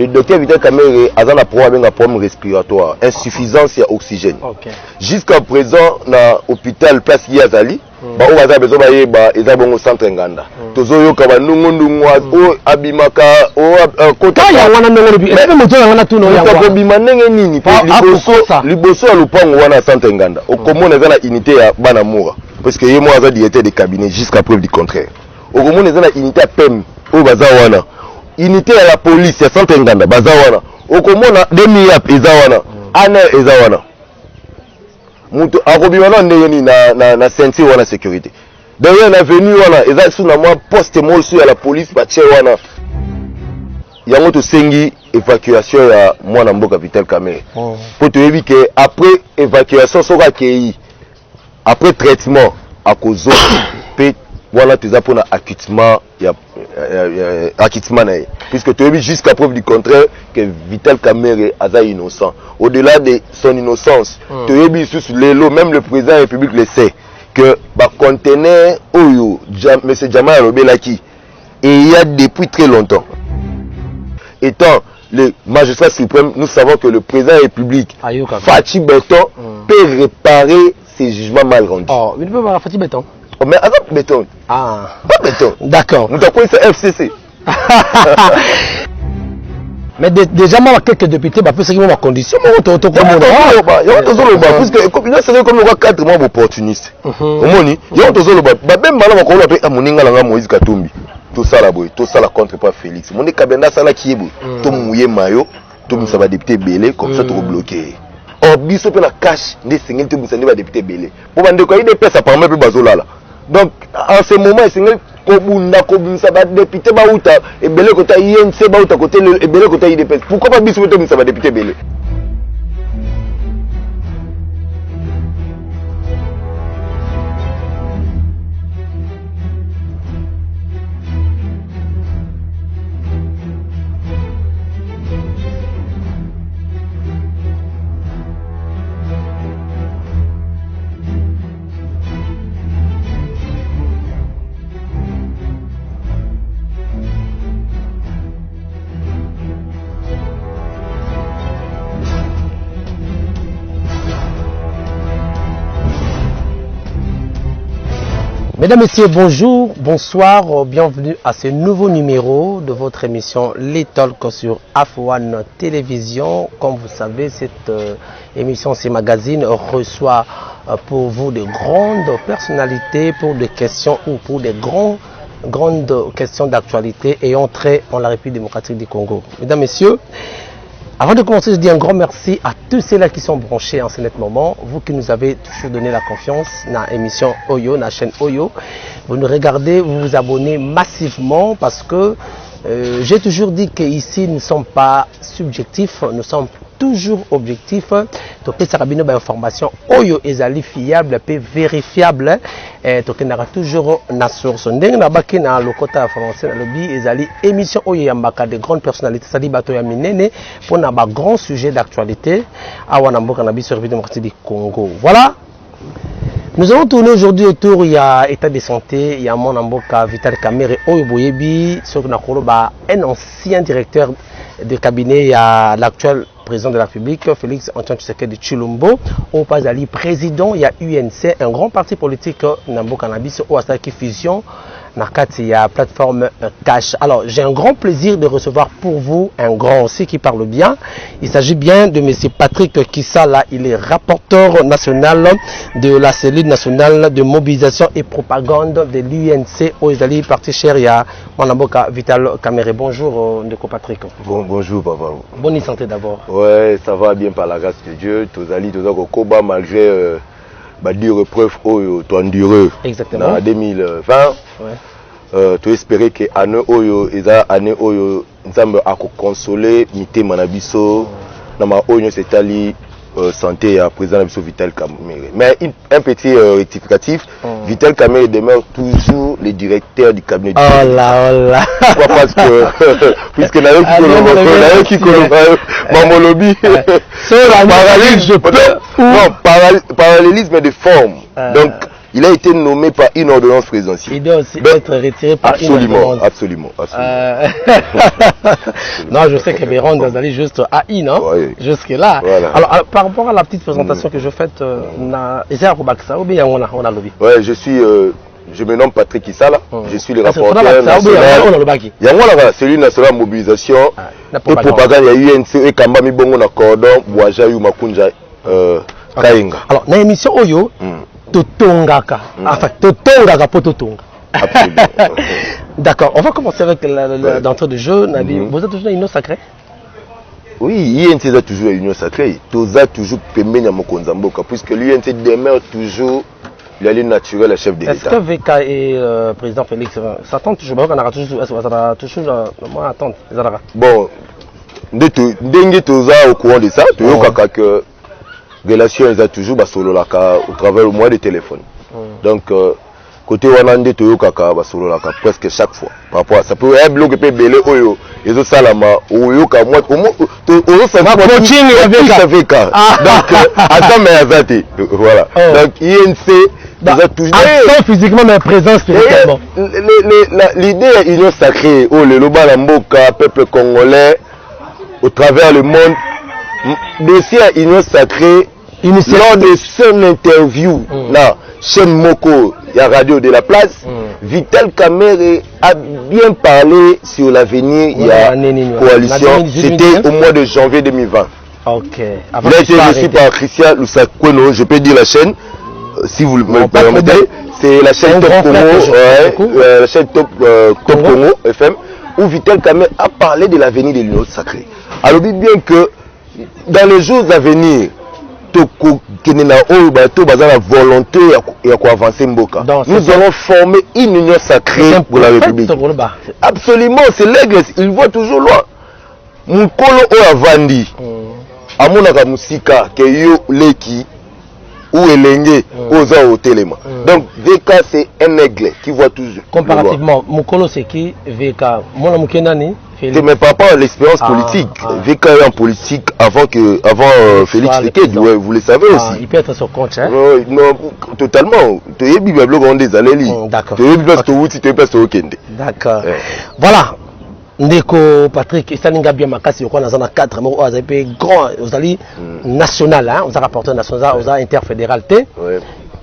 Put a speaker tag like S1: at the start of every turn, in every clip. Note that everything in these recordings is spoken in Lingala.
S1: le docteur Vital Kamerhe a un problème respiratoire, insuffisance d'oxygène. Jusqu'à présent, dans l'hôpital Place Yazali, on a besoin de centre Nganda. Tozoyo Kabanungu, Abimaka, Kota. Liboso à l'Upango, on a centre Nganda. Au commun, on a une unité à Banamura. Parce que moi, j'ai directeur des cabinets jusqu'à preuve du contraire. Au commun, on a une unité à PEM, au Bazawana. Unité à la police, c'est centre Nganda, Bazawana. Au commun, on a 2000 Ezawana. Anna Ezawana. Muto akobimana ndenge na ceinture wana sécurité. D'ailleurs na venu wana eza sous na moi poste mo sur la police ba tché wana. Yango to sengi évacuation ya mwana mboka Vital Kamerhe. Pour te dire que après évacuation soka kei après traitement à cause pe voilà tu as pour un acquittement puisque tu as vu jusqu'à preuve du contraire que Vital Kamerhe est innocent. Au-delà de son innocence, tu as vu sous l'élo, même le président de la République le sait, que le conteneur Oyo, M. Jamal Robelaki, et il y a depuis très longtemps. Étant le magistrat suprême, nous savons que le président de la République, Fatih Beton, peut réparer ses jugements mal rendus.
S2: Oh, il peut pas Fatih Beton.
S1: Mais avec béton.
S2: Ah.
S1: Pas béton.
S2: D'accord.
S1: Nous avons ça FCC.
S2: Mais déjà, moi, quelques députés, parce que ma condition, moi,
S1: parce que comme le 4 mois opportuniste. Omoni, yo tozo le ba même malama ko l'appelle amoninga langa Moïse Katumbi. Tout ça la boy, tout ça la contre pas Félix. Mon kabenda sala kiebo, to mouye mayo, to musa ba député belé comme ça to bloquer. Oh biso pe na cash ndé singel to musa ba député belé. Pour bande ko ide pesa par même bazola là. Donc, en ce moment, c'est un député Baouta et Belé Kota INC Baouta côté et Belé Kota IDPS. Pourquoi pas bisouter un député Belé?
S2: Mesdames, Messieurs, bonjour, bonsoir, bienvenue à ce nouveau numéro de votre émission Les Talks sur AF1 Télévision. Comme vous savez, cette émission, ce magazine reçoit pour vous de grandes personnalités pour des questions ou pour des grandes questions d'actualité ayant trait en la République démocratique du Congo. Mesdames, Messieurs, avant de commencer, je dis un grand merci à tous ceux-là qui sont branchés en ce net moment. Vous qui nous avez toujours donné la confiance dans l'émission Oyo, dans la chaîne Oyo. Vous nous regardez, vous vous abonnez massivement parce que j'ai toujours dit qu'ici, nous ne sommes pas subjectifs, nous sommes toujours objectifs. Donc, ça a une information Oyo ezali fiable, peu vérifiable. Donc, il y aura toujours une source. Nous avons le côté français, le ezali émission Oyo Yambaka de grandes personnalités, c'est-à-dire bateau ya minene pour un grand sujet d'actualité à Wanamboka Nabi sur la démocratie du Congo. Voilà. Nous allons tourner aujourd'hui autour, il y a état de santé, il y a mon amboka Vital Kamerhe Oyo Boyebi, sur un ancien directeur de cabinet, il y a l'actuel président de la République, Félix Antoine Tshisekedi Tshilombo, au Pazali président, il y a UNC, un grand parti politique, Nambo Cannabis, au Asaki Fusion, il y a plateforme Cash. Alors, j'ai un grand plaisir de recevoir pour vous un grand aussi qui parle bien. Il s'agit bien de M. Patrick Kissala, il est rapporteur national de la cellule nationale de mobilisation et propagande de l'UNC, au Isali, parti cher, il y a Mwanamboka Vital Kamerhe. Bonjour, Ndeko Patrick.
S1: Bonjour, papa.
S2: Bonne santé d'abord.
S1: Ouais, ça va bien par la grâce de Dieu. Tous allés, tous au combat malgré dire repreuve Oyo, tu endureux.
S2: Exactement.
S1: En 2020, ouais. Tu espérais que l'année Oyo, l'année Oyo, nous avons consoler, mité manabiso, nama Oyo c'est ali santé à président Vital Kamerhe. Mais un petit rectificatif, Vital Kamerhe demeure toujours le directeur du cabinet.
S2: Oh là.
S1: Pourquoi? Parce que puisque l'ailleurs qui Mamolobi parallélisme de forme. Donc il a été nommé par une ordonnance présidentielle.
S2: Il doit aussi être retiré par une ordonnance.
S1: Absolument.
S2: Non, je sais que Véron doit aller juste à I, non?
S1: Oui.
S2: Jusque là.
S1: Voilà.
S2: Alors, par rapport à la petite présentation que je fais,
S1: ouais, je me nomme Patrick Issala, je suis le rapporteur national. Celui national mobilisation et propagande, il y a UNC et Kambami Bongo na cordon, Boaja Yu Makunja Kainga.
S2: Alors, dans l'émission Oyo, Totongaka. Enfin, Totongaka pour Totonga.
S1: Absolument.
S2: D'accord, on va commencer avec l'entrée de jeu. Vous êtes toujours une union sacrée?
S1: Oui, l'INC est toujours une union sacrée. Toza toujours Pembe Nyamokonzamboka, puisque l'INC demeure toujours l'allié naturel à chef de l'État.
S2: Est-ce que VK et président Félix s'attendent toujours?
S1: Bon, Ndengue Toza au courant de ça, tu vois que relation est toujours au travers au moyen de téléphone. Donc, côté Wanande Toyokaka basololaka presque chaque fois. Par rapport à ça, peut un bloc peut belé oyo, et ça salama, oyoka moi, oyo ça va coaching avec donc, attends mais azate, voilà. Donc INC nous a toujours
S2: physiquement mais présent spirituellement.
S1: L'idée est union sacrée, oh le loba la mboka, peuple congolais au travers le monde. Dossier union sacrée. Lors de son interview, là, chaîne Moko, il y a Radio de la Place, Vital Kamerhe a bien parlé sur l'avenir, il y a coalition, c'était au mois de janvier 2020.
S2: Ok.
S1: Il a été reçu par Christian Lusakweno, je peux dire la chaîne, si vous me permettez, c'est la chaîne Top Congo, la chaîne Top Congo FM, où Vital Kamerhe a parlé de l'avenir de l'Union sacrée. Alors bien que dans les jours à venir, la volonté et avancer Mboka. Nous allons former une union sacrée pour la République. Absolument, c'est l'aigle, il voit toujours loin. Mukolo o avandi. Amonaka musika ke yo leki ou elenge oza au téléma. Donc VK c'est un aigle qui voit toujours.
S2: Comparativement, Mukolo c'est qui VK? Mona Mukenani?
S1: C'est mes papas l'expérience politique. VK est en politique avant Félix Tshisekedi, ouais, vous le savez aussi.
S2: Il peut être sur compte, hein?
S1: Non, totalement. Tu es bibliothèque on des années.
S2: D'accord.
S1: Tu es bibliothèque
S2: D'accord. Voilà. Ndeko Patrick, Saninga bien makasi on a 4 mots aux grand aux alliés national hein, aux rapporteurs nationaux, aux interfédéral.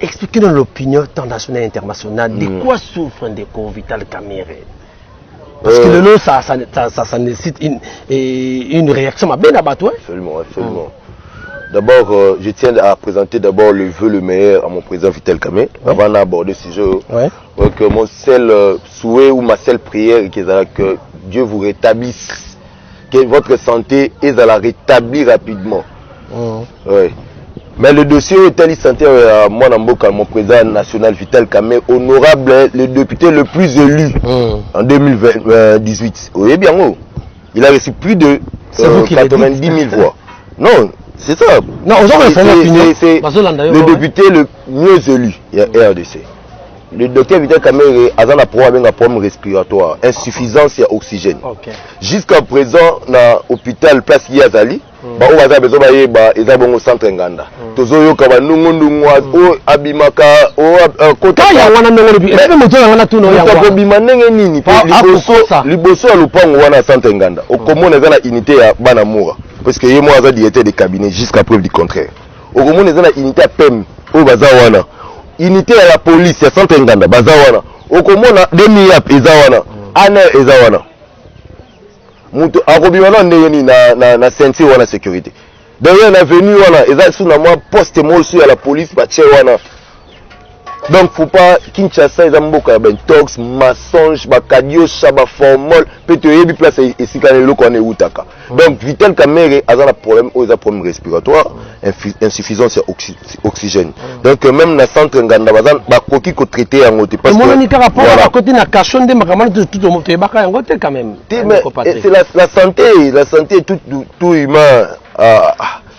S2: Expliquez-nous l'opinion tant nationale et internationale de quoi souffre Ndeko Vital Kamerhe. Parce que le lot, ça nécessite une réaction bien abattue.
S1: Absolument. D'abord, je tiens à présenter d'abord le vœu le meilleur à mon président Vital Kamerhe, avant d'aborder ce sujet. Donc, mon seul souhait ou ma seule prière est que Dieu vous rétablisse, que votre santé est à la rétablir rapidement. Ouais. Mais le dossier est santé à moi, mon président national Vital Kamerhe, honorable, le député le plus élu en 2018. Oui, bien, il a reçu plus de 90 000 voix. Non, c'est ça.
S2: Non, c'est
S1: le député le mieux élu, il y a RDC. Le docteur Vital Kamerhe a un problème respiratoire, insuffisance d'oxygène. Jusqu'à présent, dans l'hôpital Place Yazali, on a besoin de un centre Nganda. Tozoyo kaba nungundungwa o abimaka o kota
S2: ya wana nongoli ebe moto wana tuno ya
S1: wana bima nenge nini liboso lupango wana centre Nganda okomona za na unité ya bana mura parce que yemo aza directeur de cabinet jusqu'à preuve du contraire okomona za na unité ya PEM o baza wana unité ya la police ya centre Nganda baza wana okomona demi yap eza wana ana eza wana muto akobima na ndenge ni na ceinture wana sécurité. Derrière l'avenue, voilà, ils ont sous moi poste moi sur la police, baché wana. Donc faut pas Kinshasa ils ont beaucoup de tox, mensonge, bakadio, chaba formol, peut-être y place ici quand le connaît outaka. Donc Vital Kamerhe a un problème, ils ont problème respiratoire, insuffisance d'oxygène. Donc même dans centre Nganda bazan ba koki ko traiter en côté
S2: parce que mon unique rapport à côté na cachonde makamana tout le monde te baka en côté quand même.
S1: C'est la santé tout humain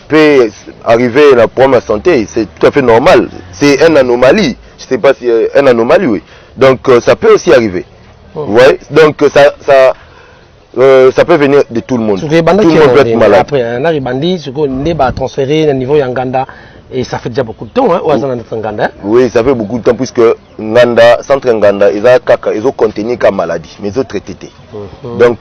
S1: peut arriver à un problème de santé, c'est tout à fait normal. C'est une anomalie. Je ne sais pas si c'est une anomalie, oui. Donc ça peut aussi arriver. Ouais. Donc ça peut venir de tout le monde. Tout le monde peut être malade.
S2: Après, on a transféré au niveau Yanganda. Et ça fait déjà beaucoup de temps, hein, au Nganda.
S1: Oui, ça fait beaucoup de temps, puisque Nganda, centre Nganda, ils ont contenu comme maladie, mais ils ont traité. Donc,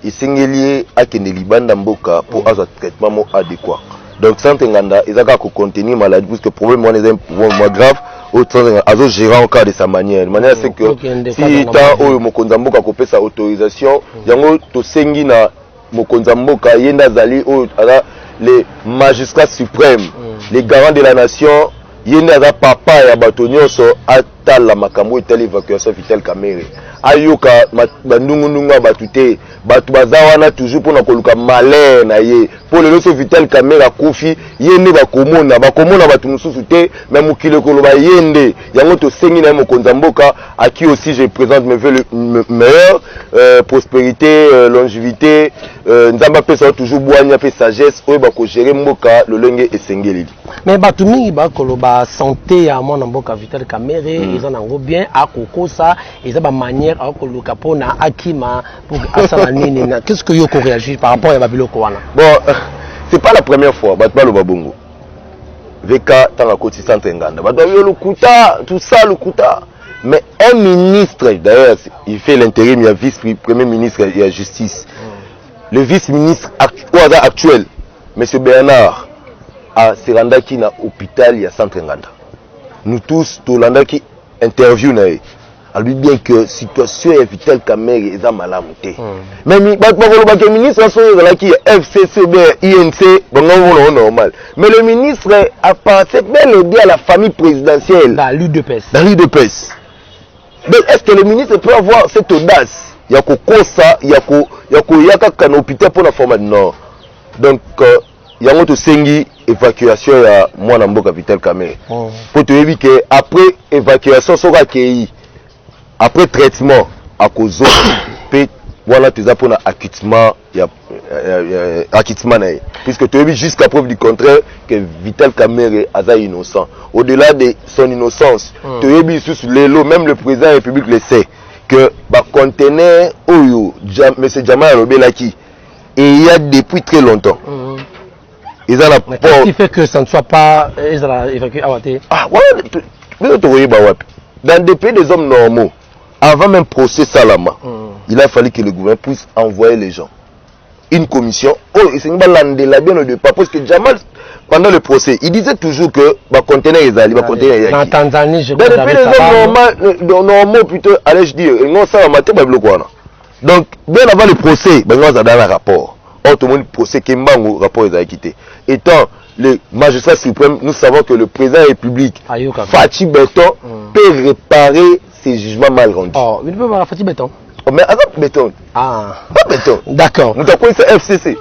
S1: ils sont liés à Kenelibanda Mboka pour avoir un traitement adéquat. Donc, centre Nganda, ils ont contenu maladie, puisque le problème est un problème grave, ils ont géré en cas de sa manière. La manière, c'est que si tant au Mokonzamboka a coupé sa autorisation, il y a un Tosengi na Mokonzamboka, Yenda Zali, les magistrats suprêmes, les garants de la nation, Yenda za papa ya batonyo so atala makambo etali évacuation Vital Kamerhe. Ayoka bandungununga batute, batu bazawana toujours pour na koluka malheur na ye. Pour le so Vital Kamerhe akufi, yende bakomona batu mususu te, même mukile koloba yende. Yango to sengi na Mokonzamboka, à qui aussi je présente mes vœux le meilleur, prospérité, longévité, nzamba pesa toujours boanya pe sagesse, oyo bako gérer mboka lolenge esengeli.
S2: Mais batu mingi ba koloba santé ya mwana mboka Vital Kamerhe, ils en ont bien à kokosa, ils ont ba manière à koluka pona akima pour asala nini. Qu'est-ce que yo ko réagir par rapport à babiloko wana?
S1: Bon, c'est pas la première fois, batu ba lo babongo. Veka tanga koti centre Nganda. Batu yo lukuta, tout ça lukuta. Mais un ministre, d'ailleurs, il fait l'intérim, il y a vice-premier ministre, il y a justice. Le vice-ministre actuel, M. Bernard, à Serandaki na hôpital, il y a centre Nganda. Nous tous, Tolanda qui interview elle dit bien que la situation est Vital Kamerhe est malade. Mais le ministre qui FCCB, INC, normal. Mais le ministre appartient bel et bien à la famille présidentielle.
S2: Dans l'UDPS.
S1: Mais est-ce que le ministre peut avoir cette audace? Il y a ça, il y a un hôpital pour la forme non. Donc, il y a un sengi évacuation à moi Mboka Vital Kamerhe. Pour te dire que après évacuation, après traitement à cause de voilà tu as pour acquittement puisque tu as vu jusqu'à preuve du contraire que Vital Kamerhe est innocent. Au-delà de son innocence, tu as vu sous les lots, même le président de la République le sait que conteneur Oyo, M. Jamal Robelaki, et il y a depuis très longtemps.
S2: Qu'est-ce qui fait que ça ne soit pas évacué à Wate?
S1: Ah ouais, dans des pays des hommes normaux, avant même procès Salama, il a fallu que le gouvernement puisse envoyer les gens. Une commission, c'est une balade bien au départ, parce que Jamal, pendant le procès, il disait toujours que conteneur est allé, conteneur est
S2: en Tanzanie, je crois.
S1: Dans des pays des hommes normaux, plutôt, allez-je dire, donc, bien avant le procès, on a dans un rapport. Tout le monde procès Kembango, rapport est quitté. Étant le magistrat suprême, nous savons que le président de la République, Fachi Béton, peut réparer ses jugements mal rendus.
S2: Oh, il ne peut pas Fachi Béton.
S1: Oh, mais avant Béton.
S2: Ah.
S1: Pas Béton.
S2: D'accord.
S1: Nous avons ça FCC.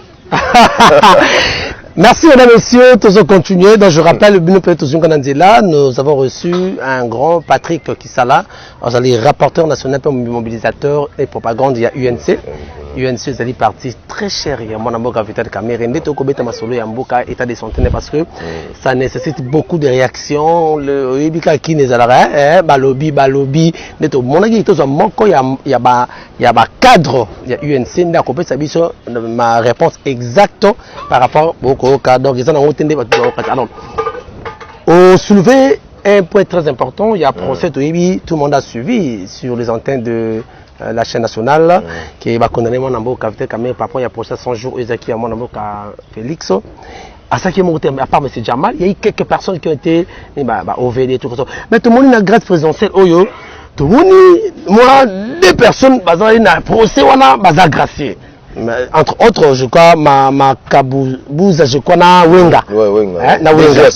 S2: Merci mesdames et messieurs, tous on continue. Donc je rappelle, nous avons reçu un grand Patrick Kisala, les rapporteur national, mobilisateur et propagande, il y a UNC. UNC est allé parti très cher, il y a mon amour Vital Kamerhe, état de santé parce que ça nécessite beaucoup de réactions. Le Ibika qui n'est pas balobi, mon avis, il y a un cadre, il y a UNC, ma réponse exacte par rapport au cadre. Donc, ils ont soulevé un point très important, il y a un procès, tout le monde a suivi sur les antennes de la chaîne nationale qui va condamner mon amour Vital Kamerhe par rapport à un procès 100 jours Ezaki à mon amour Félix. À ça qui est monté, à part M. Jamal, il y a eu quelques personnes qui ont été OVD et tout ça. Mais tout le monde a une grâce présidentielle. Tout le monde, moi, des personnes, ils ont un procès, ils ont gracié. Entre autres, je crois, ma Kabouza, je crois, na Wenga.
S1: Ouais, Wenga.
S2: Na Wenga.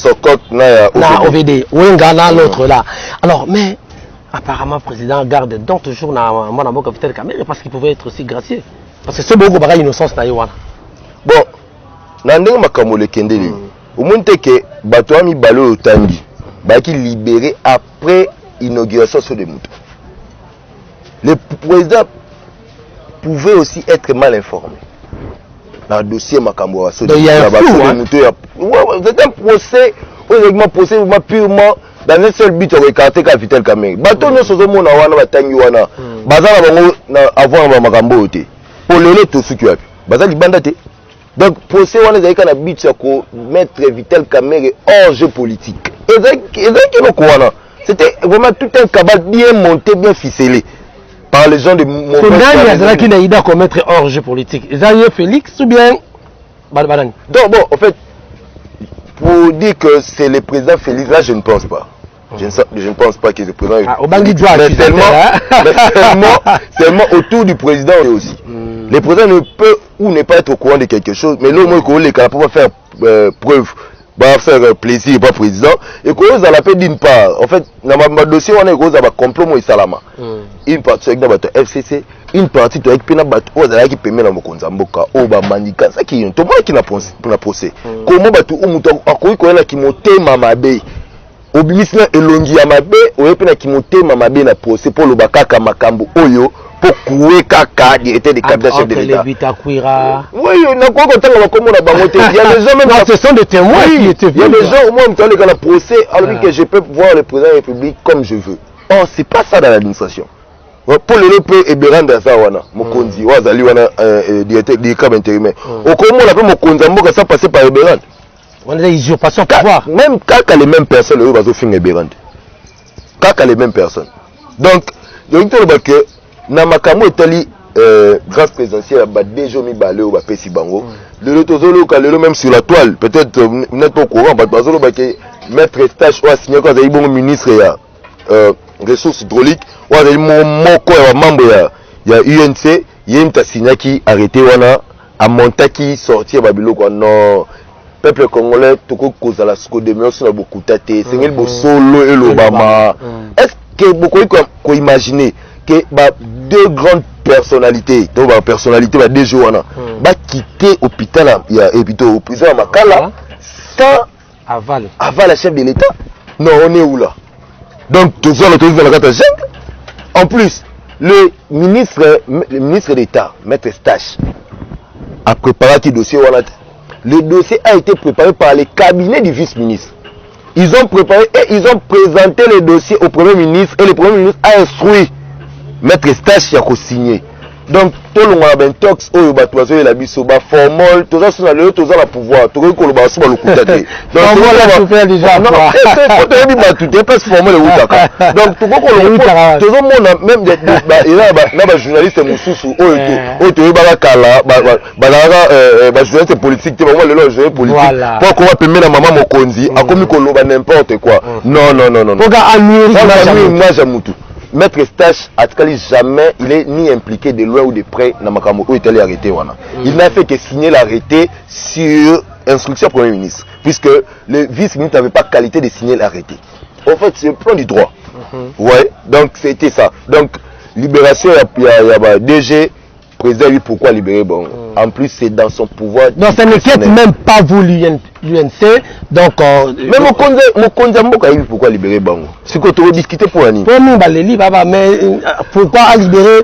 S1: Na
S2: OVD. Wenga, na l'autre là. Alors, mais, apparemment, le président garde donc toujours mon amour Vital Kamerhe parce qu'il pouvait être aussi gracié. Parce que ce beau bagage innocence na Yowana.
S1: Bon, nandenge makambo le kendeli. Au moins que bato ami balo otangi, baki libéré après inauguration sur des moutons. Le président pouvait aussi être mal informé. Dans le dossier makambo sur des moutons. C'est un procès, un procès purement dans un seul but de écarter Vital Kamerhe. Bato no sozo mona wana batangi wana. Bazala bango na avoir makambo ote. Pour le tout ce qui a pu. Bazali libanda te. Donc procès on a un but à mettre Vital Kamerhe hors jeu politique. C'était vraiment tout un cabal bien monté, bien ficelé par les gens de
S2: mon c'est qui n'a idée qu'on mettre hors jeu politique. Zaire Félix ou bien
S1: donc bon, en fait, pour dire que c'est le président Félix, là je ne pense pas. Je ne pense pas que c'est le président. Seulement autour du président aussi. Le président ne peut ou ne pas être au courant de quelque chose, mais l'homme est capable de faire preuve, va faire plaisir au président. Et qu'on a la paix d'une part. En fait, dans ma dossier, on a un complot et salama. Une partie avec notre FCC, une partie avec Penabat, ou qui permet la Mokonzamboka, ou Bamanika, ça qui est tout le monde qui n'a pas procès. Comment batu ou mouton, à quoi il y a qui monte mamabe. Obimisna elongi ya mabe oyepena kimote mamabe na procès pour le bakaka makambo oyo pour couer kaka directeur de cabinet chef de l'État. Oui, na quoi qu'on tanga comme on a bamoté. Il y a des gens même
S2: ce sont des témoins qui étaient
S1: venus. Il y a des gens au moins qui ont le procès alors que je peux voir le président de la République comme je veux. Or c'est pas ça dans l'administration. Pour le peu et Beranda ça wana mokonzi wazali wana directeur de cabinet intérimaire. Au comment on appelle mokonzi mboka ça passer par Beranda.
S2: On a usurpation de pouvoir.
S1: Même quand les mêmes personnes, eux, vont finir Berand. Quand les mêmes personnes. Donc, je veux dire que Namakamo est allé grâce présidentielle à déjà mis balé au Pessi Bango. Le Tozolo, même sur la toile, peut-être vous n'êtes pas au courant, que maître stage ou signé quand il y a un ministre ressources hydrauliques, ou il y a un membre il y a UNC, il y a un signé qui arrêté à Montaki sorti à Babylone. Non. Peuple congolais tout cause à la scodémie sur beaucoup tâté c'est le solo et l'Obama. Est-ce que beaucoup qu'on imaginer que deux grandes personnalités donc personnalité des jours va quitter l'hôpital et plutôt au prison à Makala sans aval la chef de l'État? Non, on est où là? Donc tout ça l'autorité dans la carte en plus le ministre d'État maître Stache a préparé un dossier. Le dossier a été préparé par les cabinets du vice-ministre. Ils ont préparé et ils ont présenté le dossier au Premier ministre et le Premier ministre a instruit Maître Stache qui a signé. Donc, tout le monde a un tox, il y a la bisoba, formol, tout ça, c'est le pouvoir, tout le monde a le coup de tête. Donc, tout le monde donc, tout le monde a même des journalistes journalistes politiques, pour qu'on va payer la maman Mokonzi, à comme il n'importe quoi. Non. Moi, j'aime tout. Maître Stache a jamais, il est ni impliqué de loin ou de près dans Makambo où il est allé arrêter. Il n'a fait que signer l'arrêté sur instruction du Premier ministre, puisque le vice-ministre n'avait pas qualité de signer l'arrêté. En fait, c'est le plan du droit. Ouais, donc c'était ça. Donc, libération, il y a DG, président, lui, pourquoi libérer? Bon, en plus, c'est dans son pouvoir.
S2: Donc, ça ne quitte même pas vous, l'UNC. Donc,
S1: mais mon Konzamboka, pourquoi libérer Bango? C'est qu'on te discuter pour l'année.
S2: Pour nous, mais pourquoi libérer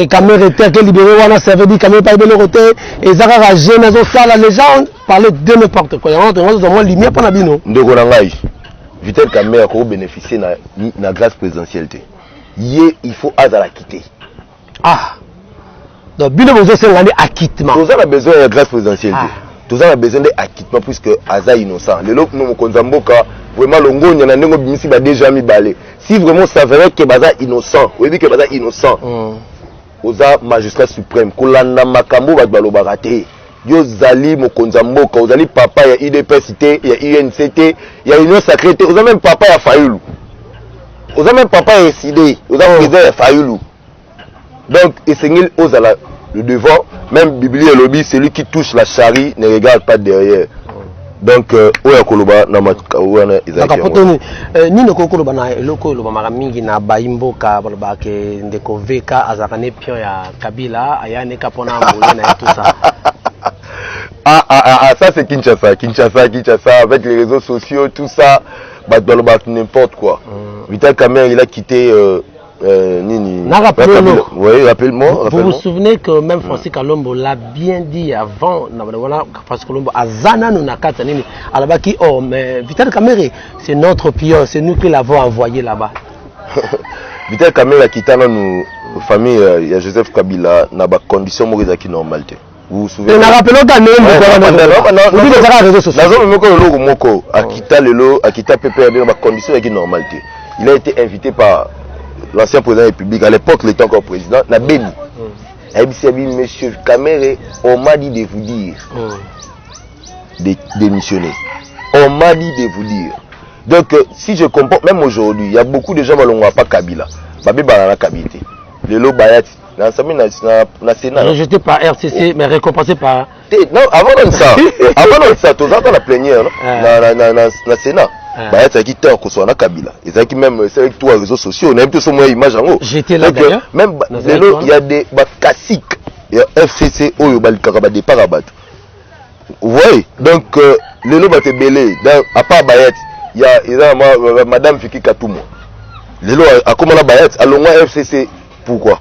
S2: Kamerhe, que libérer Wana, ça veut dire Kamerhe pas libérer Roté, et Zara jeune, les gens parlaient de n'importe quoi. On a moins lumière pour la bino.
S1: Ndogonangai, Vital Kamerhe a bénéficié de la grâce présidentielle. Il faut la quitter.
S2: Ah! Donc, bien besoin c'est un acquittement.
S1: Tout ça a besoin de grâce présidentielle. Tout ça a besoin d'acquittement puisque Aza innocent. Les autres nous Konzamboka vraiment le ngon yana nengo bimisi ba déjà mi balé. Si vraiment ça vrai que Baza innocent, oui que Baza innocent. Oza magistrat suprême kolanda makambo ba baloba raté. Yo zali Mokonzamboka, ozali papa ya IDP cité, ya UNCT, ya union sacrée, oza même papa ya Fayulu. Oza même papa ya SID, oza président ya Fayulu. Donc, Essengil Ozala, le devant, même Bibli et Lobby, celui qui touche la charie ne regarde pas derrière. Donc, Oya Koloba, Namaka, Ouana, Isaac.
S2: Nino Koloba, na Loko, Loba Maramingi, na Baimboka, Balbake, Ndeko Veka, Azakane Pion, ya Kabila, Ayane Kapona, Moulena et tout ça.
S1: Ça c'est Kinshasa, avec les réseaux sociaux, tout ça, n'importe quoi. Vital Kamerhe, il a quitté.
S2: Oui, rappelle-moi. Vous vous souvenez que même Francis Kalombo l'a bien dit avant, Francis Kalombo a Zana Nunakata Nini, Alabaki, oh, mais Vital Kamerhe, c'est notre pion, c'est nous qui l'avons envoyé là-bas.
S1: Vital Kamerhe a quitté nos familles, il y a Joseph Kabila, n'a pas condition qui normalité. vous vous souvenez?
S2: On a rappelé qu'à nous,
S1: Akita PPRD dans la condition de normalité. Il a été invité par l'ancien président de la République, à l'époque, il était encore président, na Beni. Monsieur Kamere, on m'a dit de vous dire, de démissionner. On m'a dit de vous dire. Donc, si je comprends, même aujourd'hui, il y a beaucoup de gens qui n'ont pas Kabila. Babi Barana Kabila. Le lot Bayat,
S2: rejeté par RCC, mais récompensé par.
S1: Non, avant ça, tout ça, dans la plénière, dans Sénat. Bayat, qui était en Kabila. Ils ont même, c'est avec toi, les réseaux sociaux, on a même tout ce moyen image en haut.
S2: J'étais là d'ailleurs.
S1: Même, il y a des classiques. Il y a FCC, il y a des parabates. Vous voyez? Donc, le lot va te belé. À part Bayat, il y a Madame Fiki Katoumo. Le lot, à comment la Bayat, à l'ongwa FCC, pourquoi?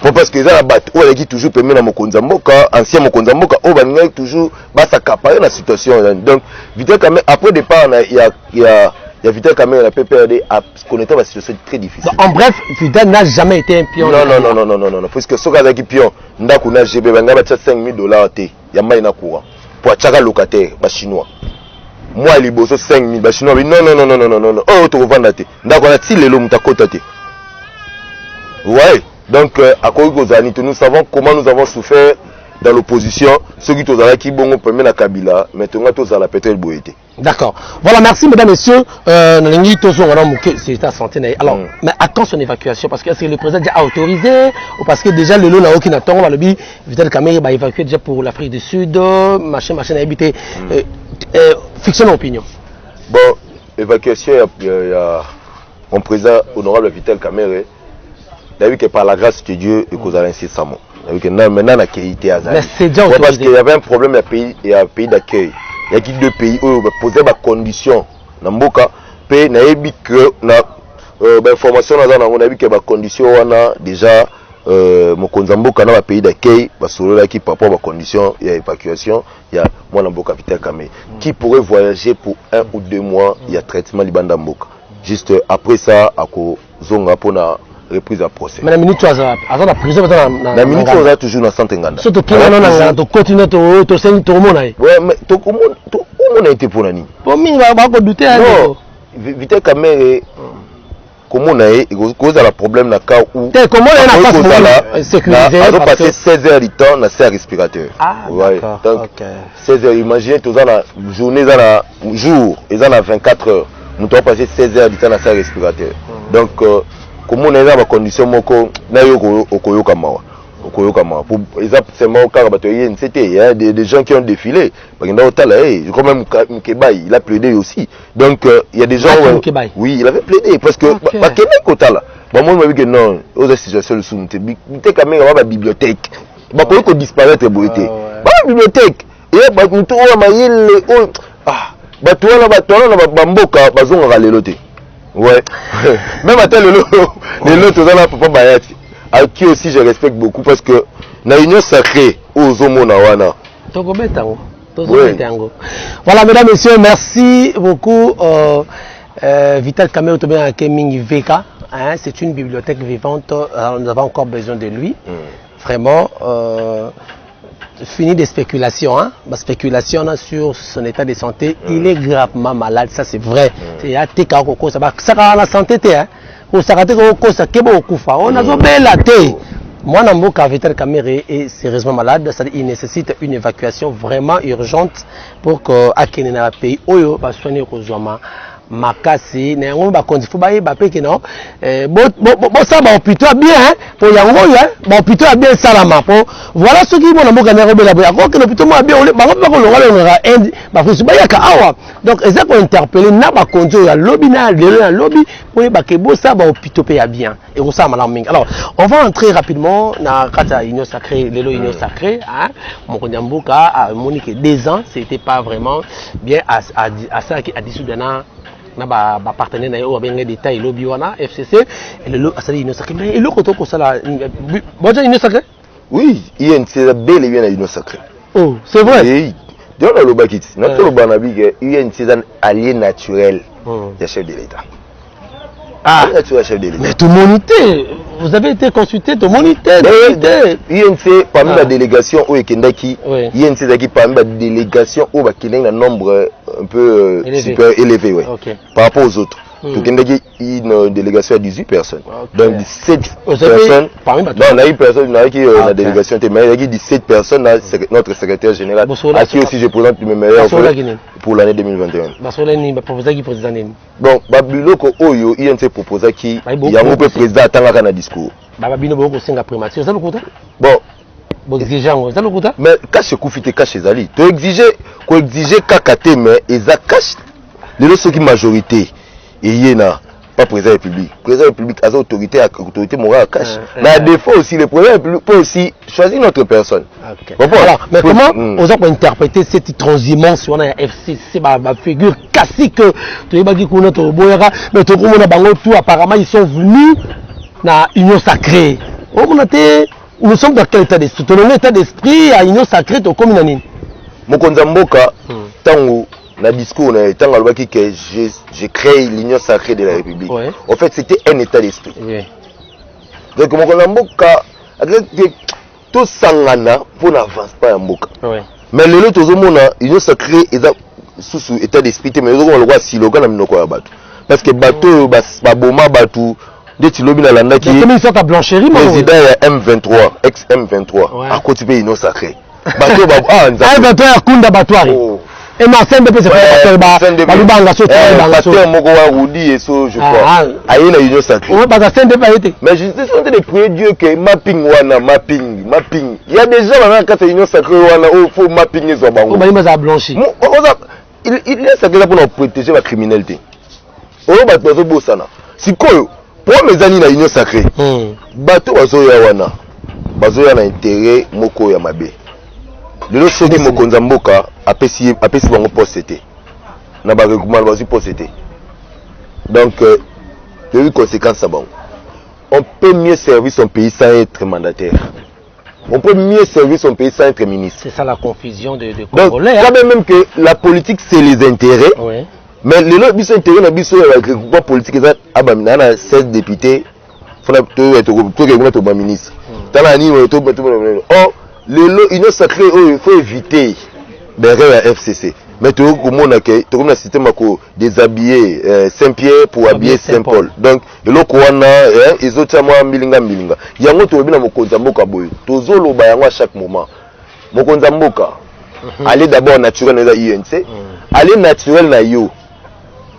S1: Parce que les abat, on a dit toujours permis dans Mokonzamboka, ancien Mokonzamboka, on va toujours s'accaparer dans la situation. Donc, Vital Kamere, après départ, il y a Vital Kamere, la PPRD, à se connecter à la situation très difficile.
S2: En bref, Vital n'a jamais été un pion.
S1: Non. Parce que ce qu'il y a pion, Ndakuna GB, il y a $5 000, il y a Maïna courant. Pour chaque locataire, les Chinois. Moi, il y a 5 000, les Chinois, non. Oh, tu revends la tête. Ndakuna, si les lots, tu as côté. Ouais. Donc, à Koïkozani, nous savons comment nous avons souffert dans l'opposition. Ceux qui ont qui bon permis la Kabila, maintenant tous à la pétrole boété.
S2: D'accord. Voilà, merci mesdames, messieurs. C'est à santé. Alors, mais attends son évacuation, parce que est-ce que le président a autorisé, ou parce que déjà le lot n'a aucun attend, on va le dire, Vital Kamere va évacuer déjà pour l'Afrique du Sud, machin, a habité. Fiction opinion.
S1: Bon, évacuation, il y a mon président honorable Vital Kamere. Vu que par la grâce de Dieu, il y a ainsi Samo. Maintenant, la qualité à Zali. Parce qu'il y avait un problème il y a un pays d'accueil. Il y a deux pays où on poser des conditions. Dans le cas, on a vu que l'information, on a vu que les conditions, on a déjà Mokonzamboka dans le pays d'accueil, parce que qui par rapport aux conditions, il y a évacuation, il y a moi dans Vital Kamere. Qui pourrait voyager pour 1 ou 2 mois, il y a traitement Libanda Mboka. Juste après ça, à Zonga pour reprise à procès.
S2: Mais la minute tu as la prison
S1: la minute tu as toujours dans Santé Nganda.
S2: Surtout qu'il y a tu continues to send to mon ai.
S1: Ouais mais to mon a été pour nani.
S2: Pour moi va pas douter
S1: non. Vital Kamere comment na cause la problème na cas où
S2: comment on a pas sécurisé
S1: parce que 16 heures du temps na serre respirateur.
S2: Ah d'accord.
S1: Donc 16 heures imaginez tous dans la journée dans la jour et dans la 24 heures. Nous devons passer 16 heures du temps na serre respirateur. Donc comment on est dans la condition moko na yoko okoyoka mawa pour exemple c'est moi car c'était il y a des gens qui ont défilé parce que quand même Mkebai il a plaidé aussi donc il y a des gens oui il avait plaidé parce que parce que Kotala bon moi me dit que non aux situations le sous t'es quand même la bibliothèque bah pour que disparaître beauté la bibliothèque et bah tout on maïl bah toi là mboka bazonga leloté. Ouais, même à tel le lot là papa Bayati, à qui aussi je respecte beaucoup parce que la union sacrée aux homona wana.
S2: Voilà mesdames et messieurs, merci beaucoup Vital Kamere Tobin Keming Veka, c'est une bibliothèque vivante, nous avons encore besoin de lui. Vraiment fini des spéculations, ma spéculation sur son état de santé, il est gravement malade, ça c'est vrai. C'est à tes cas ça va la santé on s'arrête ça on a la thé. Moi Namboka Vital Kamere est sérieusement malade, il nécessite une évacuation vraiment urgente pour que Akene na pays oyo va soigner Kozwama makasi na yango ba konzi fuba ba peke non bo ça ba hôpital bien pour yango ba hôpital bien salama pour voilà ce qui bon mboka na robela boya ko que l'hôpital mo bien ba ko lo ngala indi ba fusi ba yaka awa donc ils ont interpellé na ba konzi ya lobby na lobby pour ba ke bo ça ba hôpital pe ya bien et on ça malam mingi. Alors on va entrer rapidement na kata union sacrée lelo union sacrée mon Mboka a monique 2 ans c'était pas vraiment bien à ça qui a dissoudre na ba partenaire na yo bien détail lobby wana FCC et le asali union sacrée mais le koto ko sala bon union sacrée
S1: oui c'est bel et bien la union sacrée.
S2: Oh c'est vrai
S1: oui donc le bakit notre banabi que UNC c'est un allié naturel des chefs de l'État
S2: Ah,
S1: chef de l'État.
S2: mais tout monité, vous avez été consulté, tout monité.
S1: INC parmi la délégation où Kendaki, INC Zaki parmi la délégation où Kendaki un nombre un peu super élevé, ouais.
S2: Okay.
S1: Par rapport aux autres. Kendaki une délégation à 18 personnes. Okay. Donc 17 personnes.
S2: Parmi
S1: non, on a eu personne qui la délégation était mais il y a 17 personnes notre secrétaire général à qui aussi je présente mes meilleurs vœux pour l'année 2021. Bon, Babiloko Oyo INC proposa qui il y a un président attendant un discours. Bon, mais cache Koufité cache Zali. Tu exiger Kakate mais eza cache les ceux qui majorité et yéna pas président de la République. Le président de la République a autorité morale à cache. Mais à défaut aussi, le président de la République peut aussi choisir notre personne.
S2: Okay. Bon, voilà. Mais comment on a interprété cette transhumance sur la FCC, ma figure classique, mais apparemment ils sont venus dans l'union sacrée. Nous sommes dans quel état d'esprit? Dans l'état d'esprit à l'union sacrée, tu es comme une
S1: Mokonza Mboka, tango na discours que j'ai créé l'union sacrée de la République. Ouais. En fait, c'était un état d'esprit. Ouais. Donc, Mokonza Mboka, tout sangana pour n'avancer pas à Mboka. Ouais. Mais le lot aux l'union sacrée est sous état d'esprit, mais on le voit si le gars n'a pas battu. Parce que bateau, baboma bateau, des tilobi na landa qui.
S2: Comment ils sont à Blancherie,
S1: président M23, ex-M23, à côté de l'union sacrée. Bateau,
S2: M23 à Kunda Batouari. Et ma scène de PC, c'est pas Balubanga, c'est
S1: pas Moko Rudi et so, je crois. Aïe, la union sacrée. Mais je suis en train de prier Dieu que mapping. Il y a des gens quand c'est union sacrée, il faut mapping les obango. Il est sacré pour nous protéger la criminalité. On va battre Bossana. Si quoi, pour mes amis, la union sacrée, bateau Bazoyawana, Bazoyana intérêt, Moko Yamabe. Le lot soki Mokonza Mboka apesi bango posté na ba regroupement bazi posté. Donc il y a eu conséquence à bon. On peut mieux servir son pays sans être mandataire. On peut mieux servir son pays sans être ministre.
S2: C'est ça la confusion de Congolais.
S1: Donc quand même que la politique c'est les intérêts. Oui. Mais le lot biso intérêt na biso la regroupement politique ça abamina na 16 députés. Faut être ministre. Tala ni oh l'union sacrée, il faut éviter derrière la FCC. Mais tu as un système déshabiller Saint-Pierre pour habiller Saint-Paul. Donc, ils ont milinga. Il y a un autre Mokonza Mboka boy. Tozo lo bayango à chaque moment. Mokonza Mboka. Allez d'abord naturel na INC. Allez naturel na yo.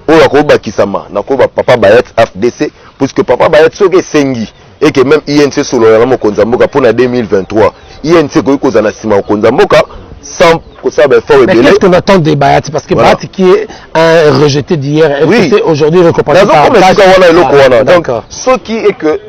S1: Oya ko bakisama na ko papa Bayat FDC puisque papa Bayat soke sengi et que même INC solo la Mokonza Mboka pour la 2023. INC ko kozana sima Mokonza Mboka sans que ça va faire
S2: mais qu'est-ce qu'on attend des Bayat parce que Bayat qui est un rejeté d'hier FCC aujourd'hui récompensé par
S1: donc ce qui est que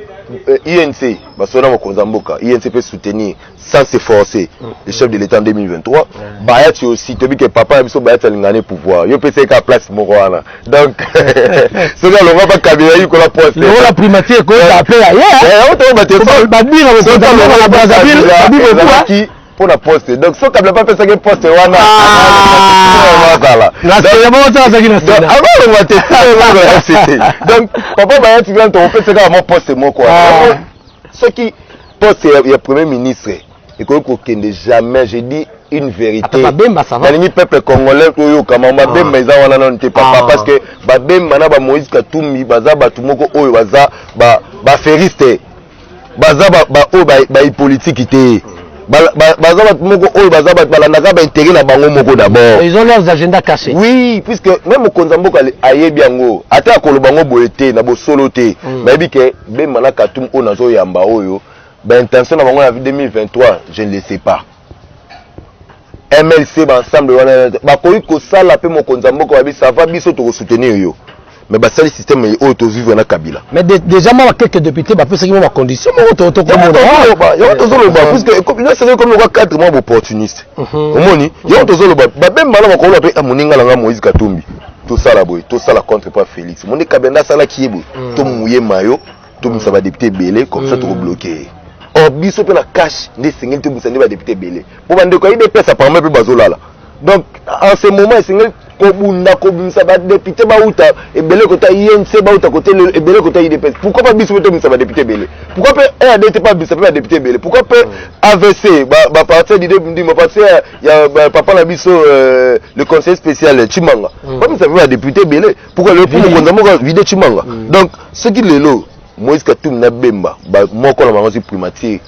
S1: INC basona Mokonza Mboka INC peut soutenir sans s'efforcer le chef de l'État en 2023 Bayat aussi te dit que papa biso Bayat alingane pouvoir yo pese ka place moroana donc ce gars le va pas Kabila yuko la poste
S2: la primature ko appelé ailleurs
S1: on te battre ça
S2: badira Mokonza la Brazzaville
S1: pour la poste donc ce Kabila pas fait ça que poste wana donc papa Bayat vient on fait ça mon poste moi quoi ce qui poste il y a premier ministre et qu'on ne jamais j'ai dit une vérité dans le peuple congolais parce que babem mana ba Moïse Katumbi baza batumoko oyo baza ba feriste baza ba politique ité baza batumoko oyo baza balandaka ba intérêt na bango moko d'abord
S2: ils ont leurs agendas cachés
S1: oui puisque même Mokonza Mboka ayebi yango ata akoloba ngo boyete na bosolo te bayebi ke be mana Katumbi o nazo yamba oyo intention dans la vie 2023, je ne le sais pas. MLC ensemble ba koyi ko sala pe Mokonza Mboka ça va biso to soutenir yo. Mais ba sali système est auto vivre na Kabila.
S2: Mais déjà moi quelques députés ba peut ce qui ma condition moi to comme
S1: yo to zolo ba parce que comme c'est comme le 4 mois opportuniste. Omoni yo to zolo ba même mala ko lo pe amuninga la Moïse Katumbi. Tout ça la boy, tout ça la contre pas Félix. Mon Kabenda sala ki ebo. To mouye mayo, to ça va député belé comme ça to bloquer. Oh, biso pe na cash ne singel te busandi ba député belé. Pour bande ko ide pesa par même pe bazolala. Donc en ce moment singel kobunda kobimisa ba député bauta ebele kota INC bauta côté ebele kota IDPS. Pourquoi pas biso to bimisa ba député ebele? Pourquoi pas RDT pas bimisa ba député ebele? Pourquoi pas AVC ba parti d'idée ma parti ya papa na biso le conseiller spécial Chimanga. Pas bimisa ba député ebele. Pourquoi le pour konza vide Chimanga? Donc ce qui lelo Moïse Katum na bemba ba moko na mango primatier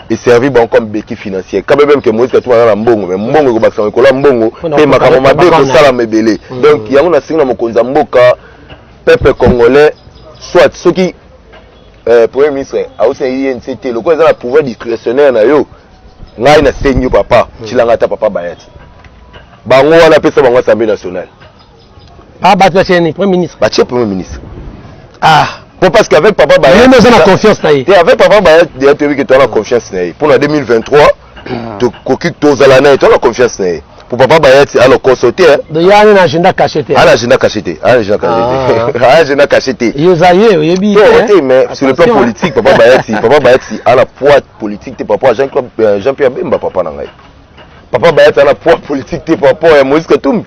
S1: et servi bon comme béquille financière. Quand même que Moïse Katum na mbongo mais mbongo ko baksa ko la mbongo pe makamo mabe ko sala mebele. Donc il y a on a signé na mokonza mboka peuple congolais soit ceux qui premier ministre a aussi INCT le quoi ça la pouvoir discrétionnaire na yo ngai na senyo papa chilanga ta papa bayati bango wana pesa bango assemblée nationale
S2: ah ba tu es premier ministre
S1: ba tu premier ministre
S2: ah
S1: bon parce qu'avec papa bayati
S2: mais on a confiance na
S1: et avec papa bayati déjà tu que tu as la confiance na pour la 2023 tu kokik tozalana et tu as la confiance na pour papa bayati alors consulter
S2: il y a un agenda caché
S1: agenda caché agenda caché
S2: yozaye yebi
S1: mais sur le plan politique papa bayati a la poids politique tes papa Jean-Pierre Bemba papa na ngai papa bayati a la poids politique tes papa et Moïse Katumbi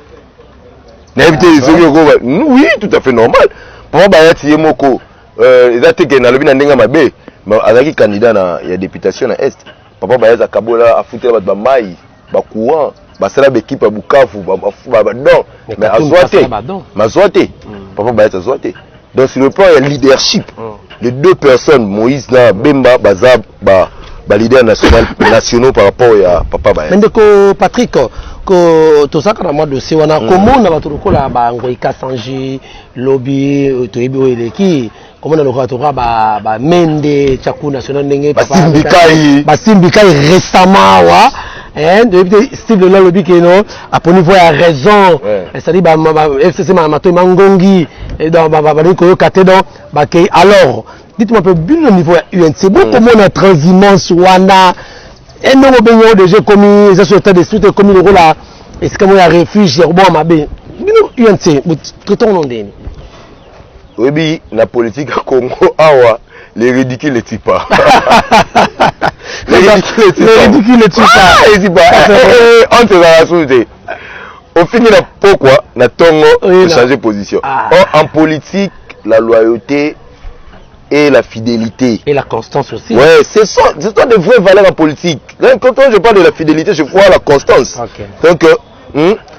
S1: oui tout à fait normal papa bayati yemoko ezate ke na lobi na ndenga mabe azaki candidat na ya députation na est papa bayati akabola afutela bato ba mai ba courant basala l'équipe à Bukavu don mais azwate papa bayati azwate donc sur le plan il y a leadership les deux personnes Moïse na Bemba baza ba leader nationaux par rapport à papa bayati
S2: ndeko Patrick ko tosaka na mwa dossier wana komona bato lokola ba ngoika sanji lobby toyebi oyeleki komona lokola toka ba mende chaku national ndenge papa basimbikai récemment wa depuis Steve le lobby que non à pour niveau à raison c'est-à-dire FCC mato mangongi et dans ko kate donc alors dites-moi un peu bien le niveau UNC beaucoup mon transhumance wana et non benyo déjà commis ça sur état de suite commis le rôle là est-ce que moi ya refuge bon mabe UNC traitons non deni
S1: oui la politique à Congo awa les ridicules les tuent pas. Les ridicules les tuent pas. On te va soulever. Au final, pourquoi na tongo de changer position. En politique, la loyauté et la fidélité.
S2: Et la constance aussi.
S1: Ouais, c'est ça des vraies valeurs en politique. Quand je parle de la fidélité, je crois à la constance. Donc,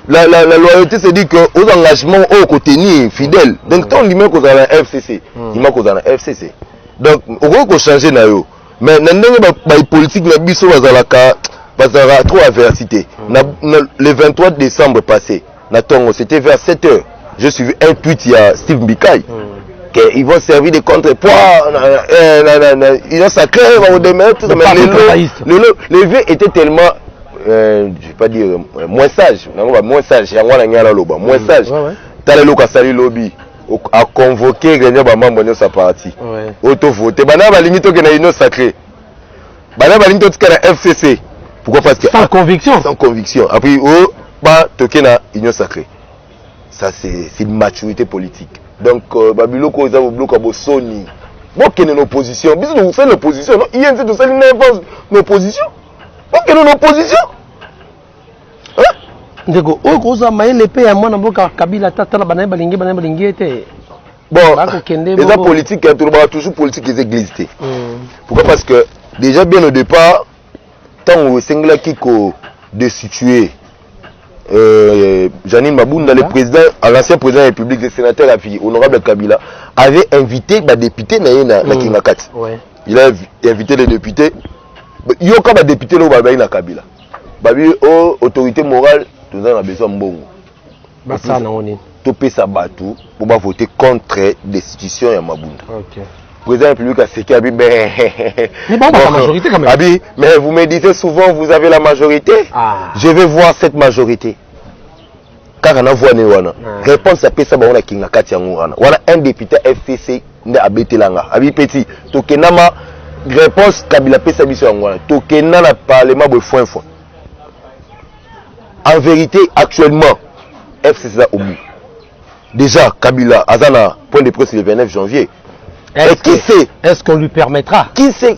S1: la loyauté, c'est dire que aux engagements, au côté ni fidèle. Donc, tant qu'il met qu'on a la FCC, il met qu'on a la FCC. Donc on va changer na yo mais ndenge ba politique na biso bazalaka trop adversité le 23 décembre passé na tongo c'était vers 7h je suivi un tweet ya Steve Mbikai que ils vont servir de contrepoids ils ont sacré va démettre mais le vieux était tellement je vais pas dire moins sage yangwana ngala loba moins sage talelo ka sali lobby a convoqué gagner ba membre de sa partie auto voter bana ba limite que na union sacrée bana ba limite que na FCC pourquoi parce que
S2: sans
S1: conviction après ba toke na union sacrée ça c'est une maturité politique donc babilo ko za bloc bo soni bon que nos oppositions biso nous fait l'opposition non INC tout ça nos oppositions bon que nos oppositions
S2: ndeko oyo koza mayele pe ya mwana mboka Kabila tata bana balingi ete
S1: bon les politiques toujours politique les églises pourquoi parce que déjà bien au départ tant au singla kiko destituer Janine Mabunda le président l'ancien président de la République le sénateur honorable Kabila avait invité ba député na Kingakati il a invité les députés yoka ba député lo ba na Kabila babi autorité morale nous avons besoin de mbongo.
S2: Basa na oni.
S1: Topé sa batou pour voter contre destitution ya Mabunda. OK. Président de la République a séqué abi
S2: mais bon, la majorité quand même.
S1: Abi, mais vous me dites souvent vous avez la majorité. Je vais voir cette majorité. Car on a voix wana. Réponse à pesa ba on a kinga kati yango wana. Wana un député FCC nda abetelanga. Abi petit tokenama réponse Kabila pesa biso yango wana. Tokena na parlement bo fois. En vérité, actuellement, FCC a au bout. Déjà, Kabila, Azana, point de presse le 29 janvier. Et qui sait?
S2: Est-ce qu'on lui permettra?
S1: Qui sait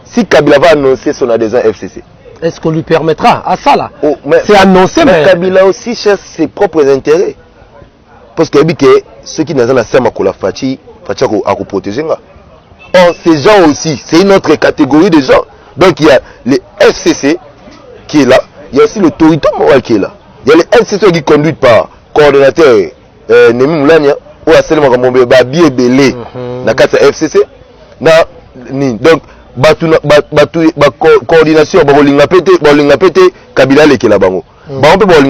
S1: si Kabila va annoncer son adhésion à FCC?
S2: Est-ce qu'on lui permettra à ça là?
S1: Oh,
S2: c'est annoncé, mais
S1: Kabila aussi cherche ses propres intérêts. Parce que ceux qui n'ont pas la serme à la Fachi à protéger. Or, ces gens aussi, c'est une autre catégorie de gens. Donc, il y a les FCC qui est là. Il y a aussi l'autorité morale qui est là. Il y a les FCC qui conduisent par coordonnateur Nemi Moulania ou à Selma Kamombe Babi et Belé. Dans le FCC. Donc, coordination, pété, Kabila qui est là-bas. On peut voir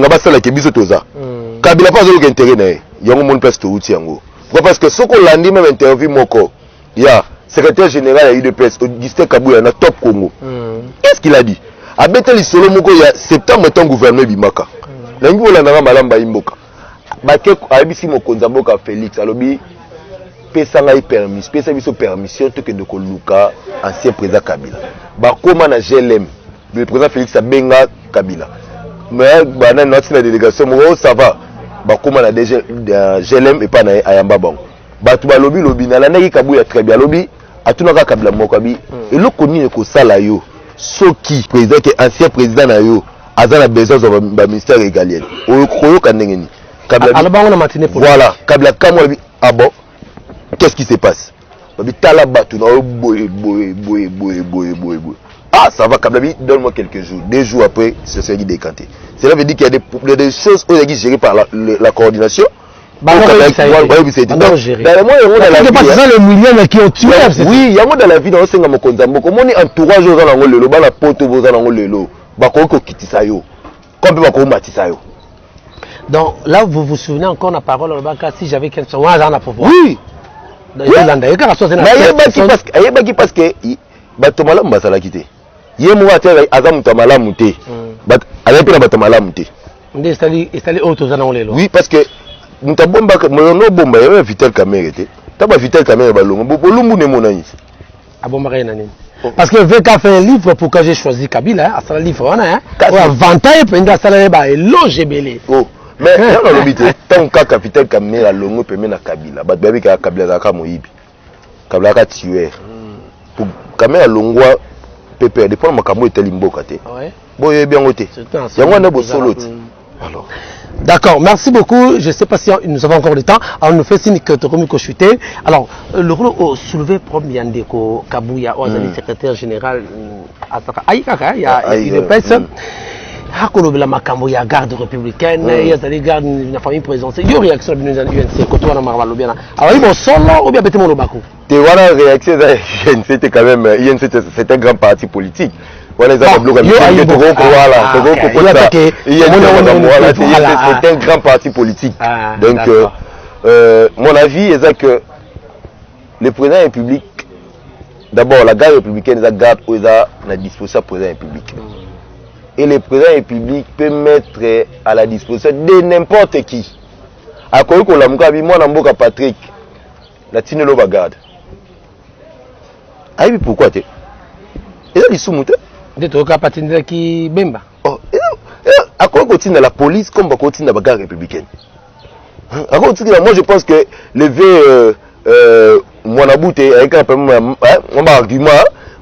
S1: que Biso Toza. Kabila pas de intérêt. Il y a un monde place de routier. Parce que ce qu'on l'a dit, même interview, il y a secrétaire général de l'UDPS, Augustin Kabouya, dans Top Congo. Qu'est-ce qu'il a dit? À Betel Solo Moko, il y a septembre, temps gouvernement Bimaka. L'angle là, n'a pas mal Imboka. Baké, Abisi Mokonzamboka Félix, alobi, Pesanga permis, Pesanga permission, tout que de Koluka, ancien président Kabila. Bakoma na GLM, le président Félix a benga Kabila. Mais, la délégation, ça va. Bakoma na GLM et pas na Ayamba Bang. Batu balobi lobi na lanaki Kabouya très bien lobi atunaka Kabila mokabi et le connu ko sala yo soki président qui ancien président na yo azana besoin de ministère régalien oyo kanengeni Kabila voilà Kabila kamo lobi ah bon qu'est-ce qui se passe lobi tala batu na boy ah ça va Kabila donne-moi quelques jours 2 jours après ce sera décanté. Cela veut dire qu'il y a des choses gérées par la coordination.
S2: C'est ça les millions qui ont tué.
S1: Oui, il y a dans la vie dans le Mokonzambo. Comment on est entourage aux gens le bas la pote aux gens le lot. Bakoko kitisayo. Comme Bakoko matisayo.
S2: Donc là vous vous souvenez encore la parole au Baka si j'avais quelqu'un dans la pouvoir.
S1: Oui.
S2: Mais il
S1: parce que batomala mbasala kité. Yemo atela azam tamala muté. But ayapina batomala muté.
S2: Installé auto dans le lot.
S1: Oui parce que nous avons bomba bomba ya Vital Kamerhe te taba Vital Kamerhe balongo bolumbu ne monani
S2: abomba na nini parce que VK fait un livre pour que j'ai choisi Kabila à ça livre on a avantage pendant ça là ba loge belé
S1: oh mais on a l'obité tant que Vital Kamerhe alongo pemé na Kabila ba babi ka Kabila ka moyibi Kabila ka tuer pour Kamerhe alongwa pépé depuis makambo eteli mboka te ouais boye bien ngote yango na bo solo alors.
S2: D'accord, merci beaucoup. Je ne sais pas si nous avons encore le temps. Alors, nous faisons signe que tu as chuté. Alors, le rôle soulevé premier Yandeko Kabouya, le secrétaire général Aïkaka, il y a une personne. Hakolobela makambo ya garde républicaine, il y a des gardes de la famille présidentielle. Il y a une réaction de l'UNC quand on a marre bien. Alors, ils vont solo ou bien bêtement le Bakou.
S1: Tu vois la réaction de l'UNC, c'était quand même, c'est un grand parti politique. Voilà, c'est un grand parti politique. Donc, mon avis est que le président république, d'abord, la garde républicaine, la garde où il a la disposition du président république. Et le président république peut mettre à la disposition de n'importe qui. À quoi qu'on l'a dit, moi, je Patrick, la Tinelo va garde. Ah oui, pourquoi tu es? Il a dit sous-mouté.
S2: De tout cas, Patinda qui bemba.
S1: Oh, à quoi continue la police comme à continue la garde républicaine? À quoi continue moi je pense que lever mon abouté avec un peu mon argument,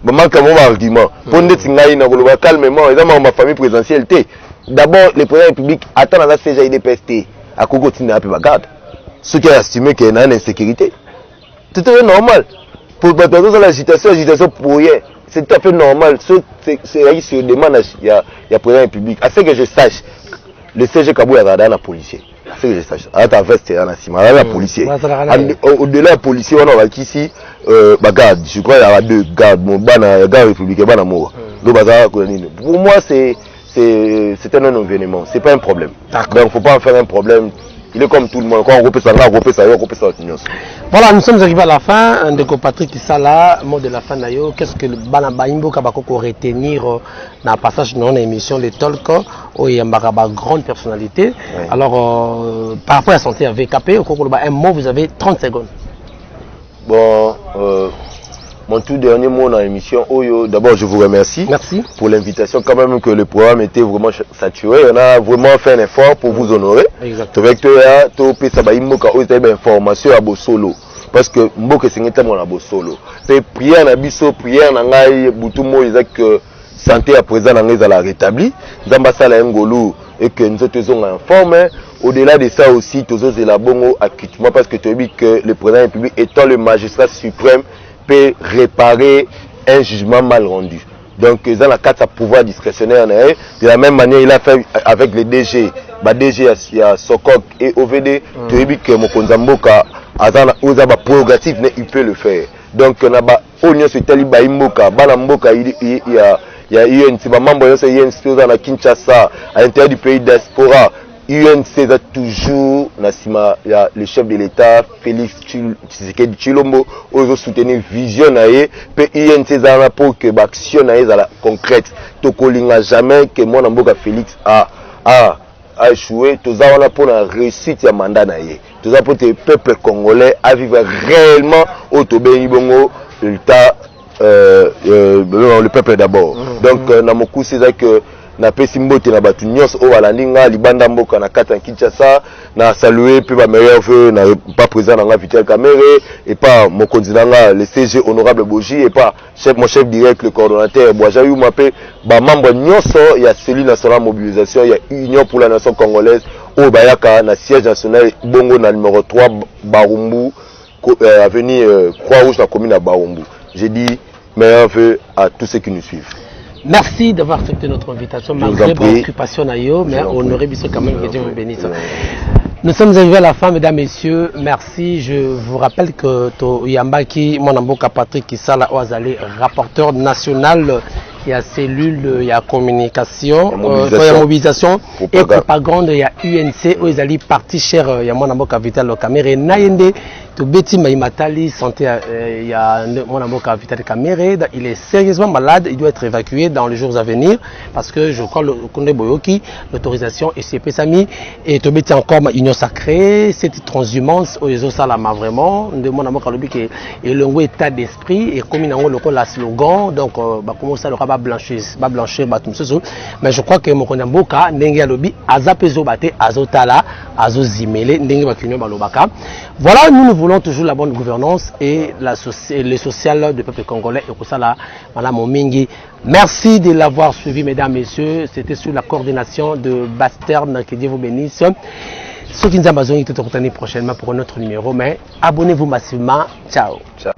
S1: manque mon argument. Pour ne tingaï na goloba calmement, et ma famille présidentielle. D'abord, le président république attend à la CGI PST. À quoi continue la garde? Ce qui a estimé qu'il y a une insécurité. Tout est normal. Pour l'agitation pour rien. C'est tout à fait normal. C'est se demande il y a président public. À ce que je sache, le CG Kabouya a un policier. À ce que je sache, à ta veste et à un policier. Au-delà du policier, on a ici, garde. Je crois qu'il y a 2 gardes, mon garde républicain, pour moi, c'est un non-événement. C'est pas un problème. Donc, il ne faut pas en faire un problème. Il est comme tout le monde. Quand on repère ça, on repère ça.
S2: Voilà, nous sommes arrivés à la fin. De Patrick Issala, mot de la fin d'ailleurs. Qu'est-ce que le Banabaimbo Kabako retenir dans le passage de notre émission, les talks, où il y a une grande personnalité. Oui. Alors, par rapport à la santé à VKP, un mot, vous avez 30 secondes.
S1: Bon, mon tout dernier mot dans l'émission, d'abord je vous remercie.
S2: Merci.
S1: Pour l'invitation, quand même que le programme était vraiment saturé. On a vraiment fait un effort pour vous honorer.
S2: Exactement.
S1: Avec toi, tu peux savoir une information à Bosolo. Parce que Mboka c'est un thème à Bosolo. C'est prière na biso, prière na ngai, butumo, que santé à présent dans la rétabli nzamba sala ngolu et que nous autres informés. Au-delà de ça aussi, tous les élabons acquittement parce que tu as dit que le président de la République étant le magistrat suprême peut réparer un jugement mal rendu. Donc dans la carte à pouvoir discrétionnaire de la même manière il a fait avec les DG, DG il y a Sokok et OVD, tu as dit que Mokonzamboka azana ozaba prérogative il peut le faire. Donc on a ba onyo se taliba imboka bana mboka il y a UNC ba membre de UNC dans Kinshasa à l'intérieur du pays diaspora. UNC a toujours Nassima, il y a le chef de l'État Félix Tshisekedi Tshilombo ozo soutenir vision naé pe UNC za pour que l'action naé la concrète to kolinga jamais que mon mboka Félix a échoué to za wana pour la réussite ya mandat naé to za pour que le peuple congolais a vivre réellement au tobeni bongo l'État le peuple d'abord. Donc namoku c'est ça que na pesi mbote na batu nyos o walandinga libanda mboka na kata Kinshasa na saluer pe ba meilleur vœu na pas présent na Vital Kamerhe et pas mon candidat le CG honorable Boji et pas mon chef direct le coordonnateur Boajayu m'appelle ba membre nyos il y a cellule nationale mobilisation il y a union pour la nation congolaise au Bayaka na siège national bongo na numéro 3 Barumbu avenue Croix-Rouge la commune à Barumbu. J'ai dit meilleur vœu à tous ceux qui nous suivent.
S2: Merci d'avoir accepté notre invitation, malgré votre occupation d'ailleurs, mais on aurait vu quand même que Dieu vous bénisse. Nous sommes arrivés à la fin, mesdames, messieurs. Merci. Je vous rappelle que Yambaki, Monamboka Patrick Kisala Oazali, rapporteur national, il y a cellule, il y a communication, il y a mobilisation et propagande, il y a UNC, Oazali, parti cher, il y a Monamboka Vital Kamerhe, Nayende, Tobeti Maïmatali, santé, il y a Monamboka Vital Kamerhe, il est sérieusement malade, il doit être évacué dans les jours à venir parce que je crois le Kondé Boyoki, l'autorisation SCP Sami et Tobeti encore Union Sacrée, cette transhumance, aux Salama vraiment, de Monamboka Lobi qui est le état d'esprit et comme il y a le slogan, donc comment ça le va blanchir, mais je crois que Mokonamboka, Ndenge Lobi, Azapezo Bate, Azotala, Azozimele, Ndenge Bakunyo Balobaka. Voilà, nous voulons toujours la bonne gouvernance et le social du peuple congolais et pour ça là, Madame Omingi. Merci de l'avoir suivi, mesdames, messieurs. C'était sous la coordination de Basterne, que Dieu vous bénisse. Ceux qui nous ont besoin, ils te retrouvent prochainement pour un autre numéro, mais abonnez-vous massivement. Ciao. Ciao.